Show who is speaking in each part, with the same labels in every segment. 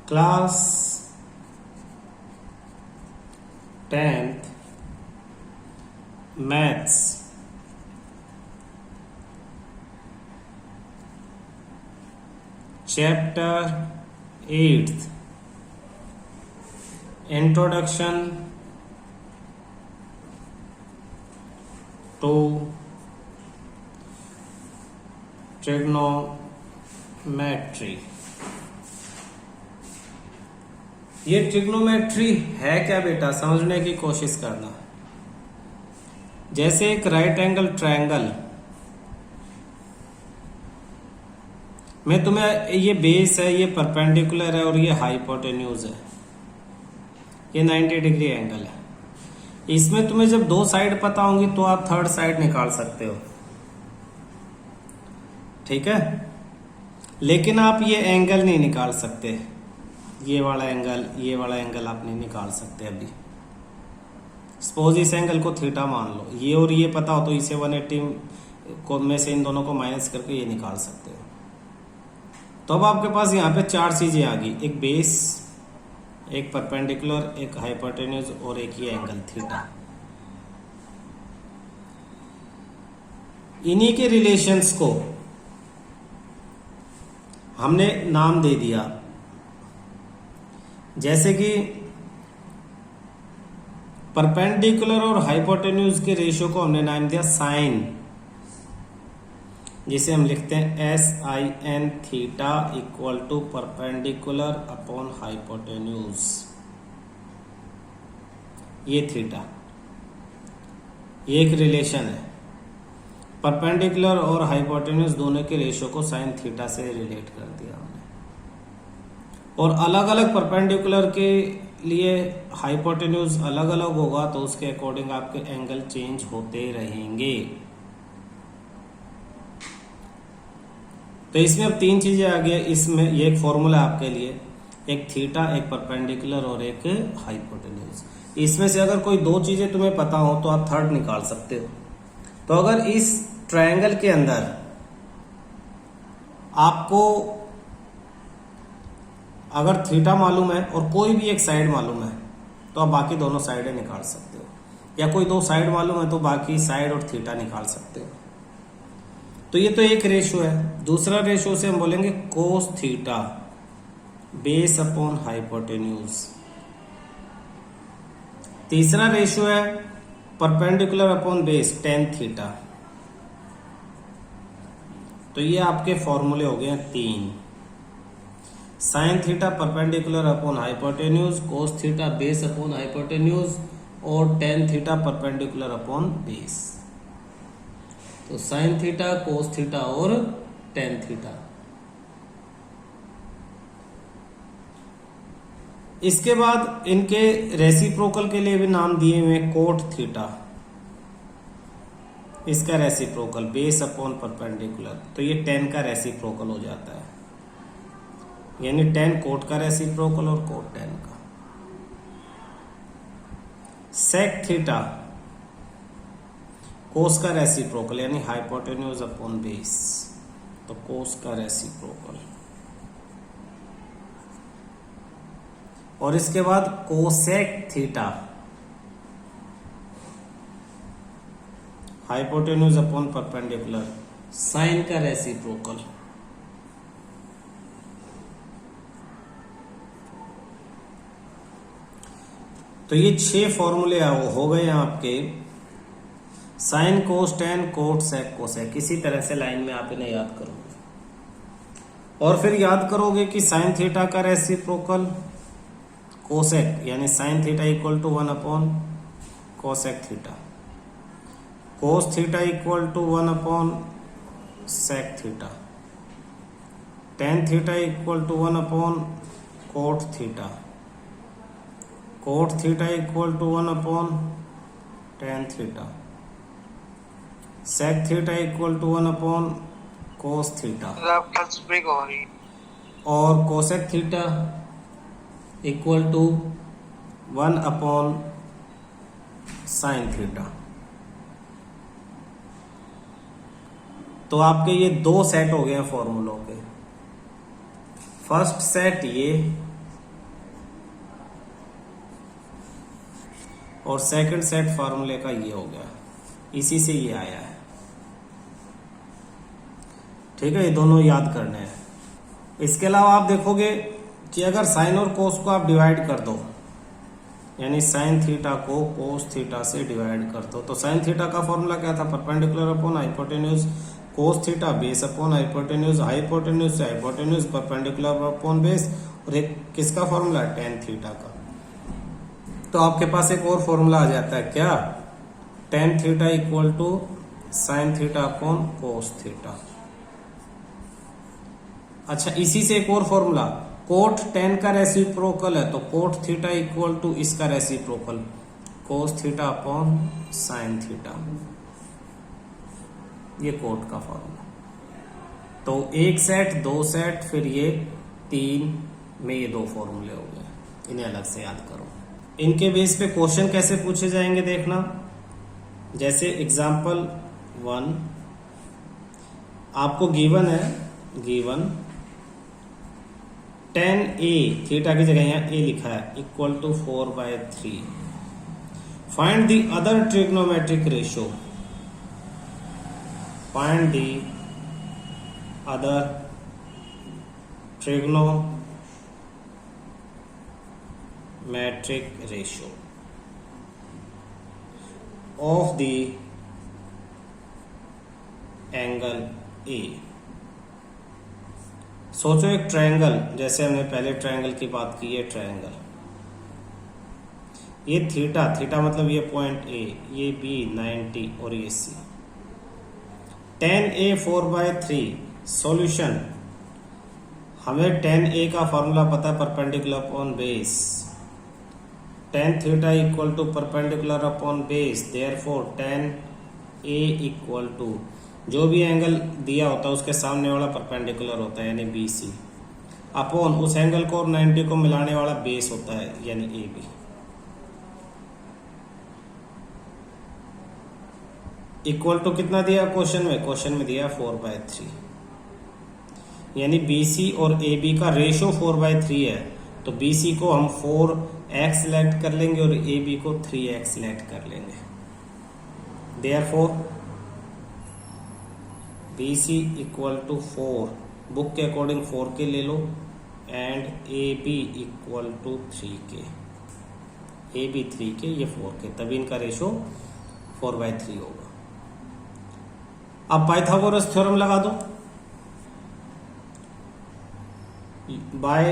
Speaker 1: Class 10th maths chapter 8th introduction to trigonometry. ये trigonometry है क्या बेटा, समझने की कोशिश करना। जैसे एक राइट एंगल ट्रायंगल में तुम्हें ये बेस है, ये परपेंडिकुलर है और ये हाइपोटेन्यूज है, ये 90 डिग्री एंगल है। इसमें तुम्हें जब दो साइड पता होंगी तो आप थर्ड साइड निकाल सकते हो, ठीक है। लेकिन आप ये एंगल नहीं निकाल सकते, ये वाला एंगल आप नहीं निकाल सकते अभी। सपोज इस एंगल को थीटा मान लो, ये और ये पता हो तो इसे 180 को में से इन दोनों को माइनस करके ये निकाल सकते हो। तो अब आपके पास यहाँ पे चार चीजें आ गई, एक बेस, एक परपेंडिकुलर, एक हाइपोटेन्यूज और एक ये एंगल थीटा। इन्हीं के रिलेशंस को हमने नाम दे दिया, जैसे कि परपेंडिकुलर और हाइपोटेन्यूज के रेशियो को हमने नाम दिया साइन, जिसे हम लिखते हैं sin theta equal to perpendicular upon hypotenuse. ये थीटा, ये एक रिलेशन है, परपेंडिकुलर और हाइपोटेन्यूज दोनों के रेशियो को साइन थीटा से रिलेट कर दिया हमने। और अलग अलग परपेंडिकुलर के लिए हाइपोटेन्यूज अलग अलग होगा, तो उसके अकॉर्डिंग आपके एंगल चेंज होते रहेंगे। तो इसमें अब तीन चीजें आ गई। इसमें ये एक फॉर्मूला आपके लिए, एक थीटा, एक परपेंडिकुलर और एक हाइपोटेन्यूज। इसमें से अगर कोई दो चीजें तुम्हें पता हो तो आप थर्ड निकाल सकते हो। तो अगर इस ट्रायंगल के अंदर आपको अगर थीटा मालूम है और कोई भी एक साइड मालूम है तो आप बाकी दोनों साइडें निकाल सकते हो, या कोई दो साइड मालूम है तो बाकी साइड और थीटा निकाल सकते हो। तो ये तो एक रेशियो है। दूसरा रेशियो से हम बोलेंगे cos theta base upon hypotenuse. तीसरा रेशियो है perpendicular upon base tan theta. तो ये आपके फॉर्मूले हो गए तीन, sine theta perpendicular upon hypotenuse, cos theta base upon hypotenuse और tan theta perpendicular upon base. तो साइन थीटा, कोस थीटा और टेन थीटा। इसके बाद इनके रेसिप्रोकल के लिए भी नाम दिए हुए कोट थीटा, इसका रेसिप्रोकल बेस अपॉन परपेंडिकुलर। तो ये टेन का रेसिप्रोकल हो जाता है, यानी टेन कोट का रेसिप्रोकल और कोट टेन का। सेक थीटा कोस का रेसिप्रोकल, यानी हाइपोटेन्यूज अपॉन बेस, तो कोस का रेसिप्रोकल। और इसके बाद cosec theta hypotenuse upon perpendicular, sine का रेसिप्रोकल। तो ये 6 फॉर्मूले हो गए आपके, sine cos tan cot sec cosec. इसी तरह से लाइन में आप इन्हें याद करोगे और फिर याद करोगे कि साइन थीटा का रेसिप्रोकल कोसेक, यानी sine theta equal to 1 upon cosec theta, cos theta equal to 1 upon sec theta, tan theta equal to 1 upon cot theta, cot theta equal to 1 upon tan theta, sec theta equal to 1 upon cos theta, और cosec theta equal to 1 upon sine theta. तो आपके ये दो set हो गए हैं फॉर्मूलों के। First set ये और सेकंड सेट फार्मूले का ये हो गया, इसी से ये आया है। ठीक है, ये दोनों याद करने हैं। इसके अलावा आप देखोगे कि अगर साइन और कोस को आप डिवाइड कर दो, यानी साइन थीटा को कोस थीटा से डिवाइड कर दो, तो साइन थीटा का फॉर्मूला क्या था, perpendicular upon hypotenuse, cos theta base upon hypotenuse, hypotenuse से हाइपोटेन्यूज परपेंडिकुलर अपॉन बेस, और एक किसका फॉर्मूला, टेन थीटा का। तो आपके पास एक और फॉर्मूला आ जाता है क्या, tan theta equal to sine theta upon cos theta. अच्छा, इसी से एक और फॉर्मूला, कोट टेन का रेसिप्रोकल है, तो कोट थीटा इक्वल टू इसका reciprocal cos theta upon sine theta, ये कोट का फॉर्मूला। तो एक सेट, दो सेट, फिर ये तीन में ये दो फॉर्मूले हो गए, इन्हें अलग से याद करो। इनके बेस पे क्वेश्चन कैसे पूछे जाएंगे देखना। जैसे एग्जाम्पल 1 आपको गिवन है, गिवन 10a, थीटा की जगह यहाँ a लिखा है, equal to 4/3। Find the other trigonometric ratio, find the other trigonometric ratio of the angle A। सोचो एक ट्रायंगल, जैसे हमने पहले ट्रायंगल की बात की है, ट्रायंगल ये थीटा, थीटा मतलब ये पॉइंट A, ये B 90 और ये C। 10a 4/3 सॉल्यूशन, हमें 10a का फॉर्मूला पता है, perpendicular upon base, tan theta equal to perpendicular upon base, therefore tan a equal to जो भी एंगल दिया होता है उसके सामने वाला परपेंडिकुलर होता है, यानी BC, अपॉन उस एंगल को और 90 को मिलाने वाला बेस होता है, यानी AB। इक्वल टू कितना दिया क्वेश्चन में, क्वेश्चन में दिया 4/3, यानी BC और AB का रेशियो 4/3 है, तो BC को हम 4x सिलेक्ट कर लेंगे और AB को 3x सिलेक्ट कर लेंगे। Therefore BC equal to 4, book के अकॉर्डिंग 4 के ले लो, and AB equal to 3 AB 3 ये 4 तभी इनका रेशियो 4/3 होगा। अब पाइथागोरस थ्योरम लगा दो, by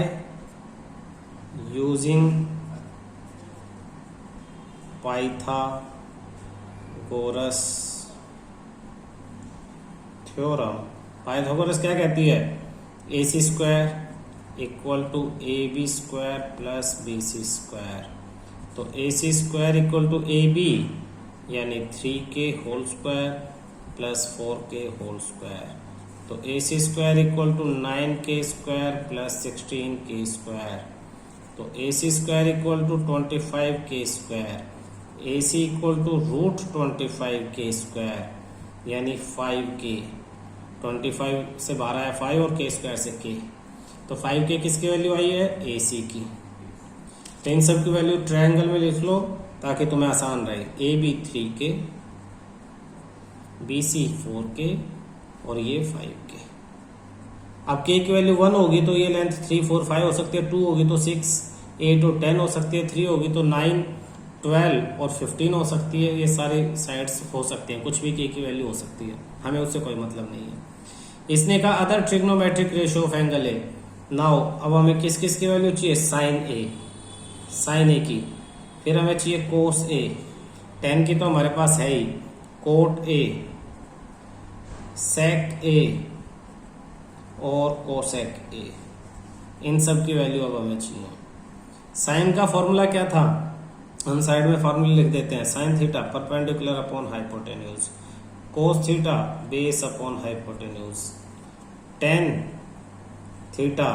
Speaker 1: using Pythagoras theorem. Pythagoras क्या कहती है, AC square equal to AB square plus BC square, तो AC square equal to AB यानी 3k whole square plus 4k whole square, तो AC square equal to 9k square plus 16k square, तो AC square equal to 25k square, AC equal to root 25k square यानी 5k, 25 से 12 है 5 और k square से k, तो 5k किसकी value आई है, AC की। तो इन सब की वैल्यू ट्रायंगल में लिख लो ताकि तुम्हें आसान रहे, AB 3k, BC 4k और ये 5k। अब k की वैल्यू 1 होगी तो ये लेंथ 3 4 5 हो सकती है, 2 होगी तो 6 8 और 10 हो सकती है, 3 होगी तो 9 12 और 15 हो सकती है। ये सारे साइड्स हो सकते हैं, कुछ भी k की वैल्यू हो सकती है, हमें उससे कोई मतलब नहीं है। इसने कहा other trigonometric ratio of angle A. Now अब हमें किस किस की वैल्यू चाहिए, साइन ए की, फिर हमें चाहिए कोस ए, 10 की तो हमारे पास है ही, कोट ए, सेक ए और कोसेक ए, इन सब की वैल्यू अब हमें चाहिए। साइन का फॉर्मूला क्या था, हम साइड में फॉर्मूला लिख देते हैं, sine theta perpendicular upon hypotenuse, cos theta base upon hypotenuse, tan theta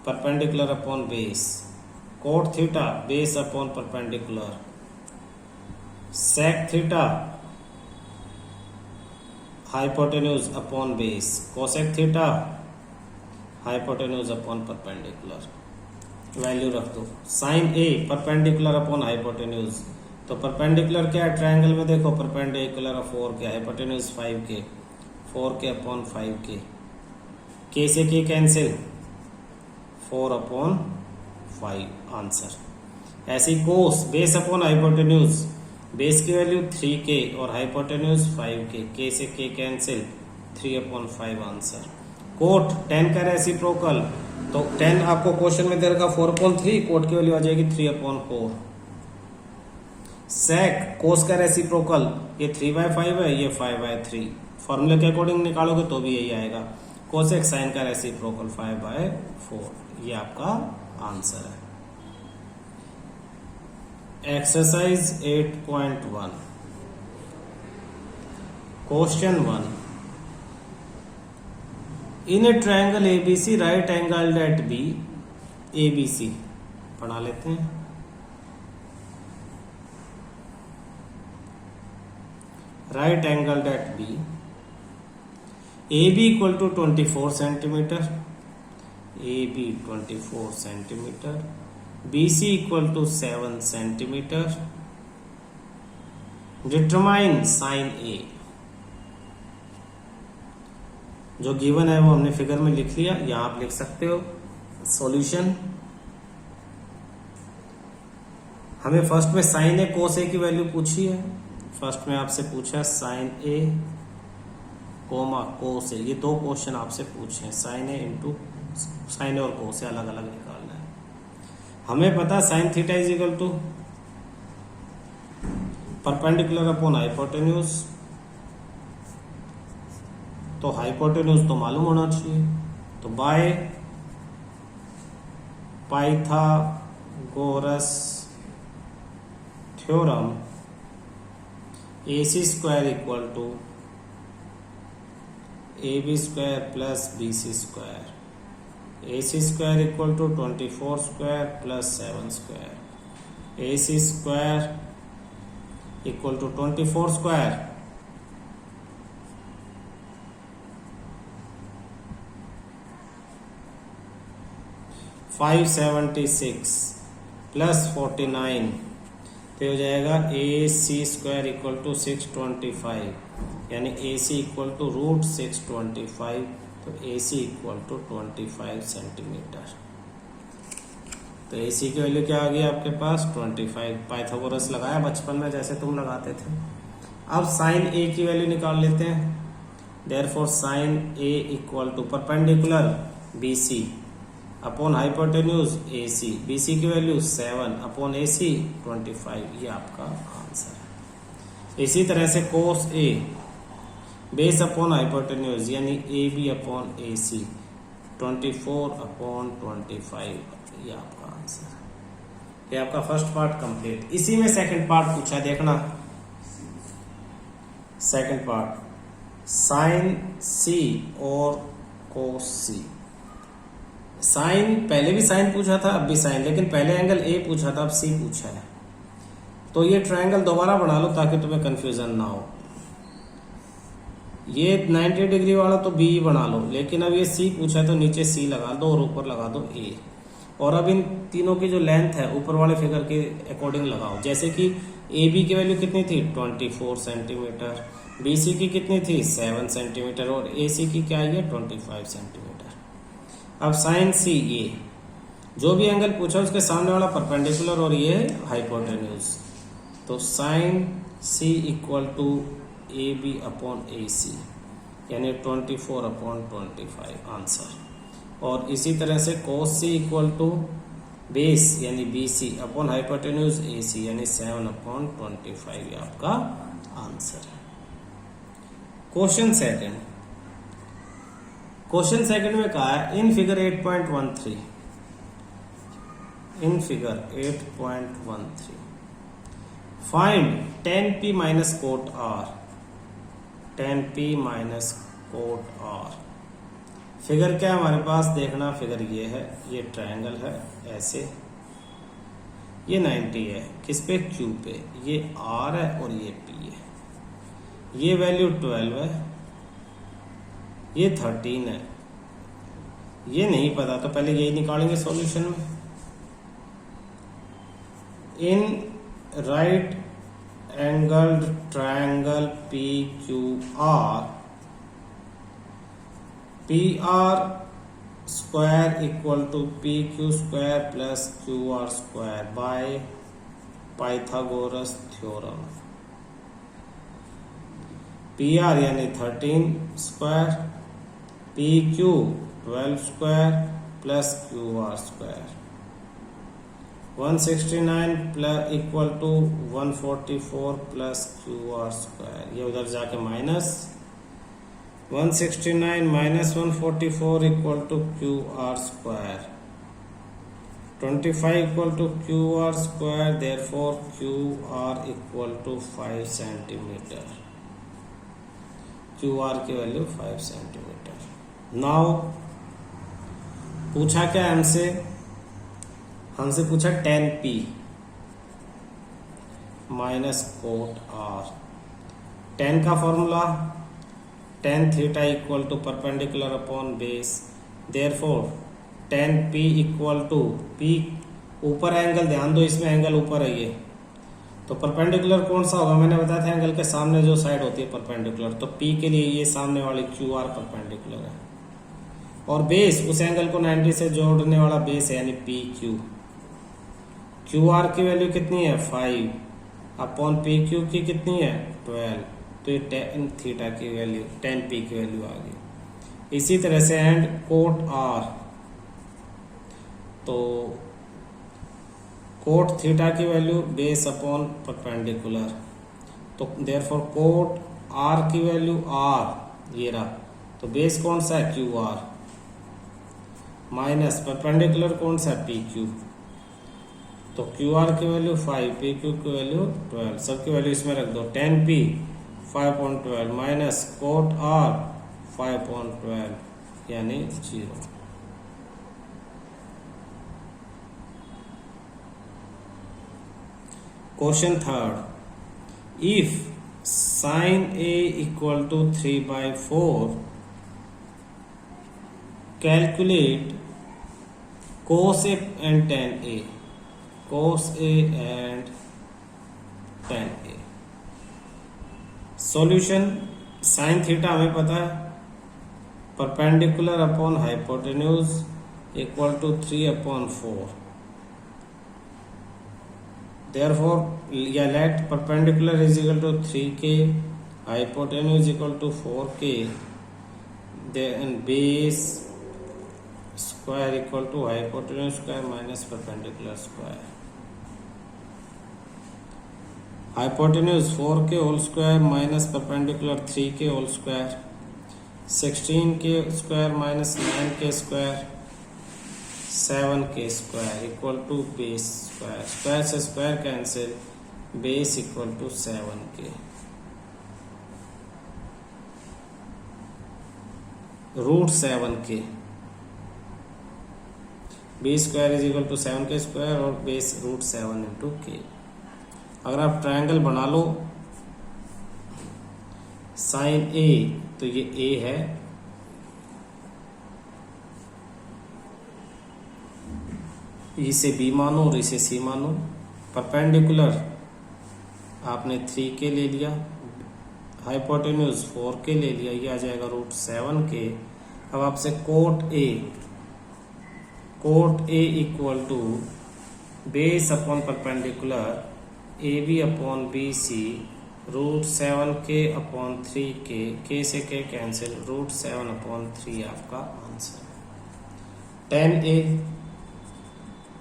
Speaker 1: perpendicular upon base, cot theta base upon perpendicular, sec theta hypotenuse upon base, cosec theta hypotenuse upon perpendicular. Value रख दो, sine A perpendicular upon hypotenuse तो perpendicular क्या है triangle में, देखो perpendicular of 4 क्या है, hypotenuse 5k, 4k upon 5k, k से k कैंसिल, 4 अपॉन 5 आंसर। ऐसी cos base upon hypotenuse, base की वैल्यू 3k और हाइपोटेन्यूज 5k, k से k cancel, 3 upon 5 answer. Cot 10 का रेसिप्रोकल, तो 10 आपको क्वेश्चन में दे रखा 4/3, कोट की वैल्यू आ जाएगी 3/4। सेक कोस का रेसिप्रोकल, ये 3/5 है, ये 5/3, फॉर्मूले के अकॉर्डिंग निकालोगे तो भी यही आएगा। कोसेक साइन का रेसिप्रोकल 5/4, ये आपका आंसर है। Exercise 8.1 question 1, in a triangle ABC right angle at B, ABC पढ़ा लेते हैं। Right angle at B, A B equal to 24 centimetre, A B 24 centimetre, B C equal to 7 centimetre, determine sine A. जो given है वो हमने figure में लिख लिया, यहां आप लिख सकते हो। सॉल्यूशन, हमें फर्स्ट में साइन ए कोस ए की वैल्यू पूछी है। फर्स्ट में आपसे पूछा साइन ए कोमा कोस ए, ये दो क्वेश्चन आपसे पूछे हैं, sine A into sine A और कोस ए अलग अलग निकालना है। हमें पता sine theta is equal to perpendicular upon hypotenuse, तो हाइपोटेन्यूज तो मालूम होना चाहिए, तो by Pythagoras theorem AC square equal to AB square plus BC square, AC square equal to 24 square plus 7 square, AC square equal to 24 square (576) plus 49, तो हो जाएगा AC square equal to 625, यानी AC इक्वल टू √625, तो AC equal to 25 centimetre. तो AC की value क्या आ गई आपके पास 25, पाइथागोरस लगाया बचपन में जैसे तुम लगाते थे। अब साइन A की वैल्यू निकाल लेते हैं। Therefore sine A equal to perpendicular BC upon hypotenuse AC, BC की वैल्यू 7 अपॉन AC 25, ये आपका आंसर है। इसी तरह से cos A base upon hypotenuse यानी AB अपॉन AC 24 अपॉन 25, ये आपका आंसर है। ये आपका फर्स्ट पार्ट कंप्लीट। इसी में सेकंड पार्ट पूछा, देखना सेकंड पार्ट, साइन C और कोस C। साइन पहले भी साइन पूछा था, अब भी साइन, लेकिन पहले एंगल ए पूछा था, अब सी पूछा है। तो ये ट्रायंगल दोबारा बना लो ताकि तुम्हें कंफ्यूजन ना हो। ये 90 डिग्री वाला तो बी बना लो, लेकिन अब ये सी पूछा है तो नीचे सी लगा दो और ऊपर लगा दो ए। और अब इन तीनों की जो लेंथ है ऊपर वाले फिगर के अकॉर्डिंग लगाओ। जैसे कि ए बी की वैल्यू कितनी थी 24 सेंटीमीटर, बी सी की कितनी थी 7 सेंटीमीटर और ए सी की क्या है 25 सेंटीमीटर। अब साइन सी, ये जो भी एंगल पूछा उसके सामने वाला परपेंडिकुलर और ये हाइपोटेन्यूज, तो sine C equal to A B upon A C, यानी 24 अपॉन 25 आंसर। और इसी तरह से cos C equal to base यानी B C upon hypotenuse A C, यानी 7 अपॉन 25, ये आपका आंसर है। क्वेश्चन सेकंड, क्वेश्चन सेकंड में कहा है in figure 8.13, in figure 8.13 find tan p minus cot r, tan p minus cot r। Figure क्या है हमारे पास, देखना फिगर ये है, ये ट्रायंगल है ऐसे, ये 90 है, किस पे Q पे, ये R है और ये P है, ये वैल्यू 12 है, ये 13 है, ये नहीं पता तो पहले यही निकालेंगे सॉल्यूशन में। In right angled triangle p q r, p r square equal to p q square plus q r square by Pythagoras theorem. P r यानी 13 square, p q 12 square plus q r square. 169 plus equal to 144 plus q r square, ये उधर जाके minus 169 minus 144 equal to q r square. 25 equal to q r square, therefore q r equal to 5 centimetre. Q R की value 5 centimetre. Now पूछा क्या हमसे पूछा tan p minus cot r। tan का formula tan theta equal to perpendicular upon base, therefore tan p equal to p, ऊपर angle ध्यान दो, इसमें एंगल ऊपर है ये, तो परपेंडिकुलर कौन सा होगा, मैंने बताया था एंगल के सामने जो साइड होती है परपेंडिकुलर, तो p के लिए ये सामने वाली क्यू आर परपेंडिकुलर है, और बेस उस एंगल को 90 से जोड़ने वाला बेस है यानी पी क्यू। क्यू आर की वैल्यू कितनी है 5 अपॉन पी क्यू की कितनी है 12, तो ये tan थीटा की वैल्यू tan p की वैल्यू आ गई। इसी तरह से एंड कोट r, तो कोट थीटा की वैल्यू बेस अपॉन परपेंडिकुलर, तो देयरफॉर कोट r की वैल्यू r ये रहा, तो बेस कौन सा है क्यू आर, माइनस परपेंडिकुलर कौन सा है पी क्यू, तो क्यू आर की वैल्यू 5, पी क्यू की वैल्यू 12, सबकी वैल्यू इसमें रख दो। tan p 5.12 minus cot r 5.12 यानी 0। Question third, if sin a equal to 3/4, calculate cos a and tan a, cos a and tan a। Solution, sin theta हमें पता है, perpendicular upon hypotenuse equal to 3/4, therefore या let perpendicular is equal to 3k, hypotenuse equal to 4k, then base square equal to hypotenuse square minus perpendicular square. Hypotenuse 4k whole square minus perpendicular 3k whole square, 16k square minus 9k square, 7k square equal to base square, square से square cancel, base equal to 7k। Root 7k, B square is equal to 7k square और base root 7 into k। अगर आप triangle बना लो sign a, तो ये a है, इसे b मानो और इसे c मानो। परपेंडिकुलर आपने 3k ले लिया, हाइपोटेन्यूज 4k ले लिया, ये आ जाएगा रूट 7k। अब आपसे cot a equal to base upon perpendicular A B upon B C, root 7k upon 3k, k से k कैंसिल, रूट 7 अपॉन 3 आपका answer. tan a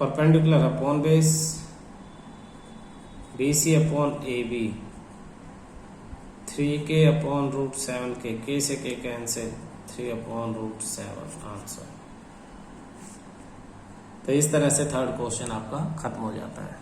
Speaker 1: perpendicular upon base, B C upon A B, 3k upon root 7k, k से k cancel, 3 upon root 7 answer. तो इस तरह से third question आपका खत्म हो जाता है।